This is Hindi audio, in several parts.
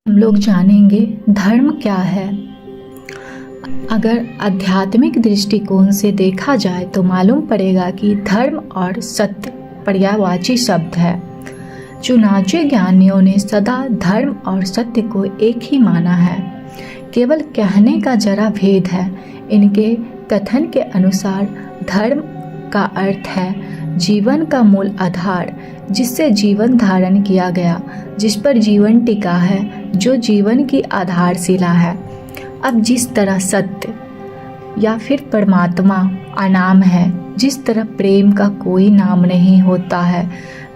हम लोग जानेंगे धर्म क्या है। अगर आध्यात्मिक दृष्टिकोण से देखा जाए तो मालूम पड़ेगा कि धर्म और सत्य पर्यायवाची शब्द है। चुनाचे ज्ञानियों ने सदा धर्म और सत्य को एक ही माना है, केवल कहने का जरा भेद है। इनके कथन के अनुसार धर्म का अर्थ है जीवन का मूल आधार, जिससे जीवन धारण किया गया, जिस पर जीवन टिका है, जो जीवन की आधारशिला है। अब जिस तरह सत्य या फिर परमात्मा अनाम है, जिस तरह प्रेम का कोई नाम नहीं होता है।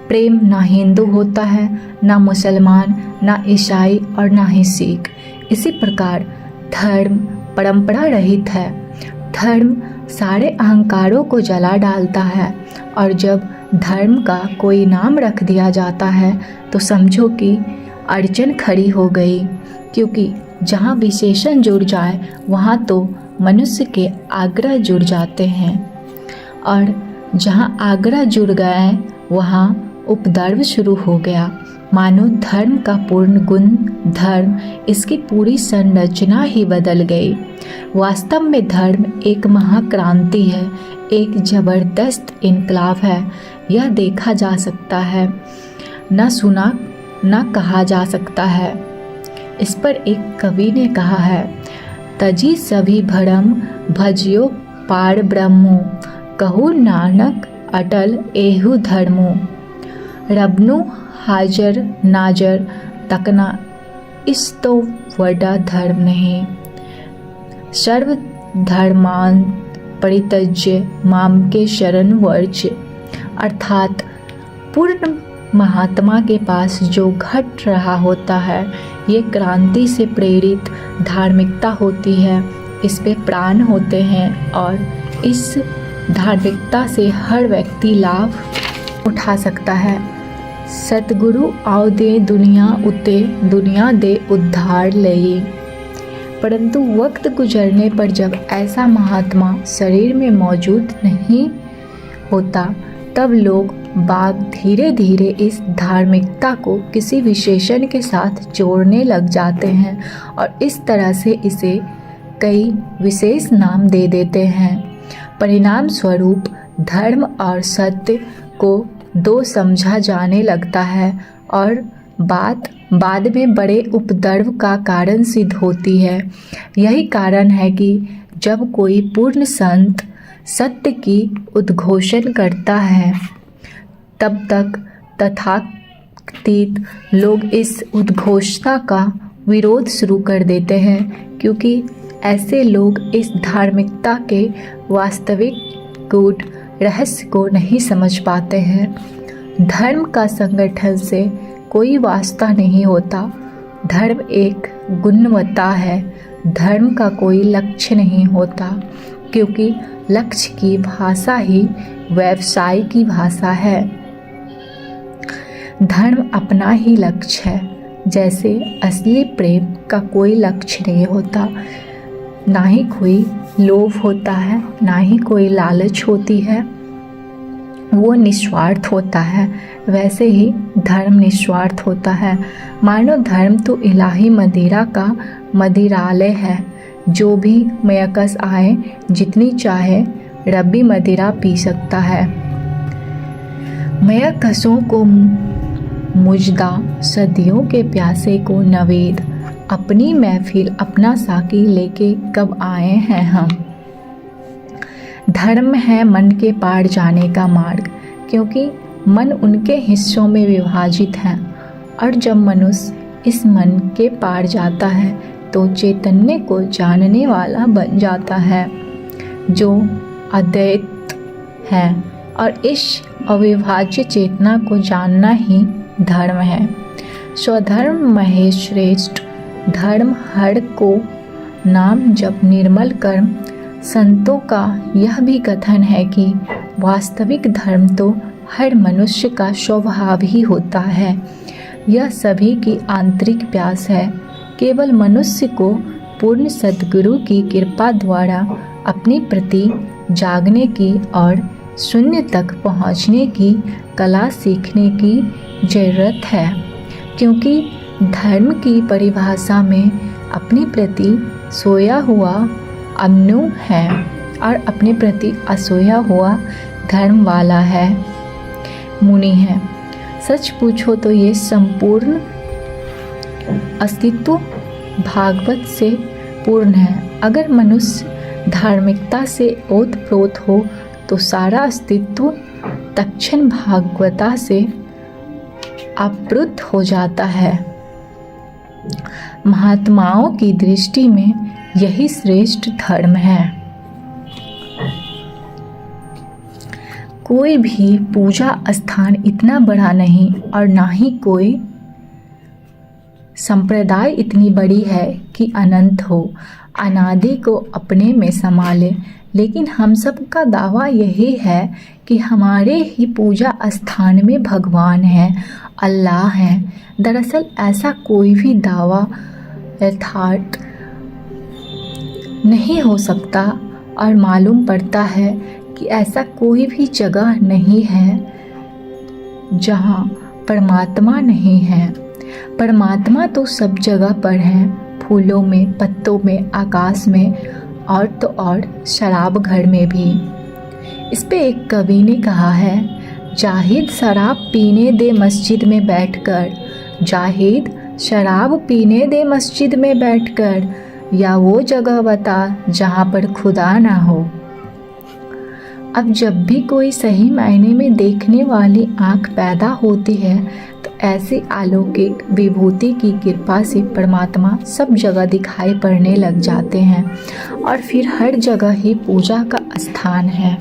प्रेम ना हिंदू होता है, ना मुसलमान, ना ईसाई और ना ही सिख। इसी प्रकार धर्म परंपरा रहित है। धर्म सारे अहंकारों को जला डालता है, और जब धर्म का कोई नाम रख दिया जाता है तो समझो कि अड़चन खड़ी हो गई, क्योंकि जहाँ विशेषण जुड़ जाए वहाँ तो मनुष्य के आग्रह जुड़ जाते हैं, और जहाँ आग्रह जुड़ गए वहाँ उपद्रव शुरू हो गया। मानो धर्म का पूर्ण गुण धर्म, इसकी पूरी संरचना ही बदल गई। वास्तव में धर्म एक महाक्रांति है, एक जबरदस्त इनकलाब है। यह देखा जा सकता है, न सुना न कहा जा सकता है। इस पर एक कवि ने कहा है, तजी सभी भरम भजियो पार ब्रह्मो, कहू नानक अटल एहु धर्मो। रबनु हाजर नाजर तकना, इस तो वडा धर्म नहीं। सर्व धर्मान परित्यज्य माम के शरण वर्ज। अर्थात पूर्ण महात्मा के पास जो घट रहा होता है, ये क्रांति से प्रेरित धार्मिकता होती है। इस पे प्राण होते हैं, और इस धार्मिकता से हर व्यक्ति लाभ उठा सकता है। सतगुरु आओ दे दुनिया उते, दुनिया दे उद्धार लई। परंतु वक्त गुजरने पर जब ऐसा महात्मा शरीर में मौजूद नहीं होता, तब लोग बाग धीरे धीरे इस धार्मिकता को किसी विशेषण के साथ जोड़ने लग जाते हैं, और इस तरह से इसे कई विशेष नाम दे देते हैं। परिणाम स्वरूप धर्म और सत्य को दो समझा जाने लगता है, और बात बाद में बड़े उपद्रव का कारण सिद्ध होती है। यही कारण है कि जब कोई पूर्ण संत सत्य की उद्घोषण करता है, तब तक तथाकथित लोग इस उद्घोषणा का विरोध शुरू कर देते हैं, क्योंकि ऐसे लोग इस धार्मिकता के वास्तविक गूढ़ रहस्य को नहीं समझ पाते हैं। धर्म का संगठन से कोई वास्ता नहीं होता। धर्म एक गुणवत्ता है, धर्म का कोई लक्ष्य नहीं होता, क्योंकि लक्ष्य की भाषा ही व्यवसाय की भाषा है। धर्म अपना ही लक्ष्य है, जैसे असली प्रेम का कोई लक्ष्य नहीं होता, ना ही कोई लोभ होता है, ना ही कोई लालच होती है, वो निस्वार्थ होता है। वैसे ही धर्म निस्वार्थ होता है। मानो धर्म तो इलाही मदिरा का मदिरालय है, जो भी मयकस आए, जितनी चाहे रब्बी मदिरा पी सकता है। मयकसों को मुजदा, सदियों के प्यासे को नवेद, अपनी महफिल अपना साकी लेके कब आए हैं हम। धर्म है मन के पार जाने का मार्ग, क्योंकि मन उनके हिस्सों में विभाजित है, और जब मनुष्य इस मन के पार जाता है तो चैतन्य को जानने वाला बन जाता है, जो अद्वैत है, और इस अविभाज्य चेतना को जानना ही धर्म है। स्वधर्म महेश श्रेष्ठ, धर्म हर को नाम जप निर्मल कर्म। संतों का यह भी कथन है कि वास्तविक धर्म तो हर मनुष्य का स्वभाव ही होता है। यह सभी की आंतरिक प्यास है। केवल मनुष्य को पूर्ण सद्गुरु की कृपा द्वारा अपने प्रति जागने की और शून्य तक पहुँचने की कला सीखने की जरूरत है, क्योंकि धर्म की परिभाषा में अपने प्रति सोया हुआ अमनु है और अपने प्रति असोया हुआ धर्म वाला है, मुनि है। सच पूछो तो ये संपूर्ण अस्तित्व भागवत से पूर्ण है। अगर मनुष्य धार्मिकता से ओतप्रोत हो तो सारा अस्तित्व तत्क्षण भागवता से आवृत हो जाता है। महात्माओं की दृष्टि में यही श्रेष्ठ धर्म है। कोई भी पूजा स्थान इतना बड़ा नहीं और ना ही कोई संप्रदाय इतनी बड़ी है कि अनंत हो, अनादि को अपने में संभाले। लेकिन हम सब का दावा यही है कि हमारे ही पूजा स्थान में भगवान है, अल्लाह है। दरअसल ऐसा कोई भी दावा यथार्थ नहीं हो सकता और मालूम पड़ता है कि ऐसा कोई भी जगह नहीं है जहाँ परमात्मा नहीं है। परमात्मा तो सब जगह पर है, फूलों में, पत्तों में, आकाश में और तो और शराब घर में भी। इस पे एक कवि ने कहा है, जाहिद शराब पीने दे मस्जिद में बैठकर, जाहिद शराब पीने दे मस्जिद में बैठकर, या वो जगह बता जहाँ पर खुदा ना हो। अब जब भी कोई सही मायने में देखने वाली आँख पैदा होती है तो ऐसी अलौकिक विभूति की कृपा से परमात्मा सब जगह दिखाई पड़ने लग जाते हैं और फिर हर जगह ही पूजा का स्थान है।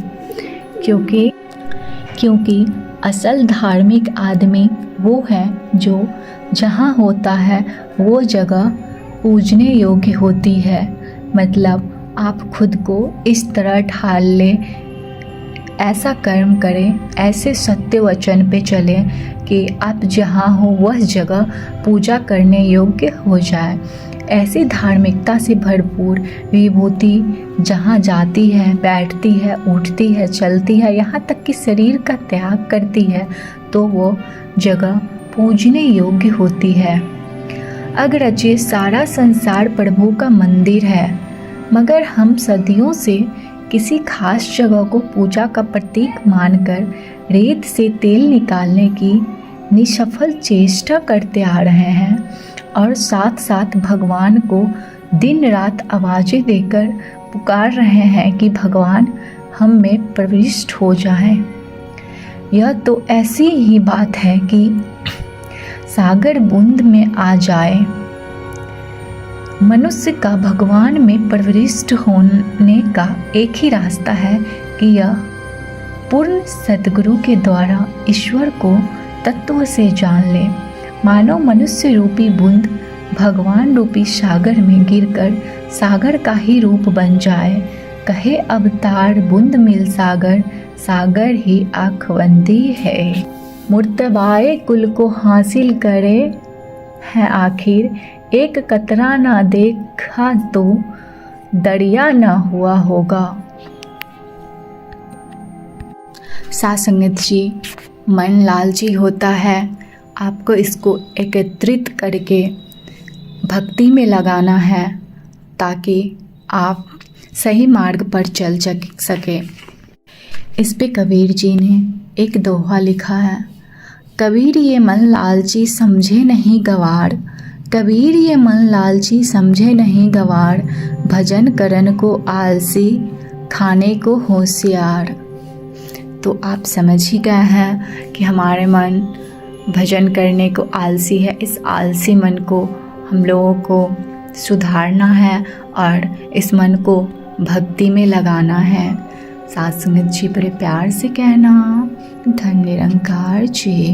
क्योंकि असल धार्मिक आदमी वो है जो जहाँ होता है वो जगह पूजने योग्य होती है। मतलब आप खुद को इस तरह ढाल लें, ऐसा कर्म करें, ऐसे सत्य वचन पे चलें कि आप जहाँ हो वह जगह पूजा करने योग्य हो जाए। ऐसी धार्मिकता से भरपूर विभूति जहाँ जाती है, बैठती है, उठती है, चलती है, यहाँ तक कि शरीर का त्याग करती है, तो वो जगह पूजने योग्य होती है। अगरचे सारा संसार प्रभु का मंदिर है, मगर हम सदियों से किसी खास जगह को पूजा का प्रतीक मानकर रेत से तेल निकालने की निष्फल चेष्टा करते आ रहे हैं और साथ साथ भगवान को दिन रात आवाज़ें देकर पुकार रहे हैं कि भगवान हम में प्रविष्ट हो जाएं। यह तो ऐसी ही बात है कि सागर बूंद में आ जाए। मनुष्य का भगवान में प्रविष्ट होने का एक ही रास्ता है कि यह पूर्ण सद्गुरु के द्वारा ईश्वर को तत्व से जान ले। मानो मनुष्य रूपी बूंद भगवान रूपी सागर में गिरकर सागर का ही रूप बन जाए। कहे अवतार बूंद मिल सागर, सागर ही आँखबंदी है। मुर्तबाए कुल को हासिल करे है आखिर, एक कतरा ना देखा तो दरिया ना हुआ होगा। साथ संगत जी, मन लालची होता है, आपको इसको एकत्रित करके भक्ति में लगाना है ताकि आप सही मार्ग पर चल सके। इस पे कबीर जी ने एक दोहा लिखा है, कबीर ये मन लालची समझे नहीं गवार, कबीर ये मन लालची समझे नहीं गवार, भजन करन को आलसी खाने को होशियार। तो आप समझ ही गए हैं कि हमारे मन भजन करने को आलसी है। इस आलसी मन को हम लोगों को सुधारना है और इस मन को भक्ति में लगाना है। साथ संगत जी बड़े प्यार से कहना, धन निरंकार जी।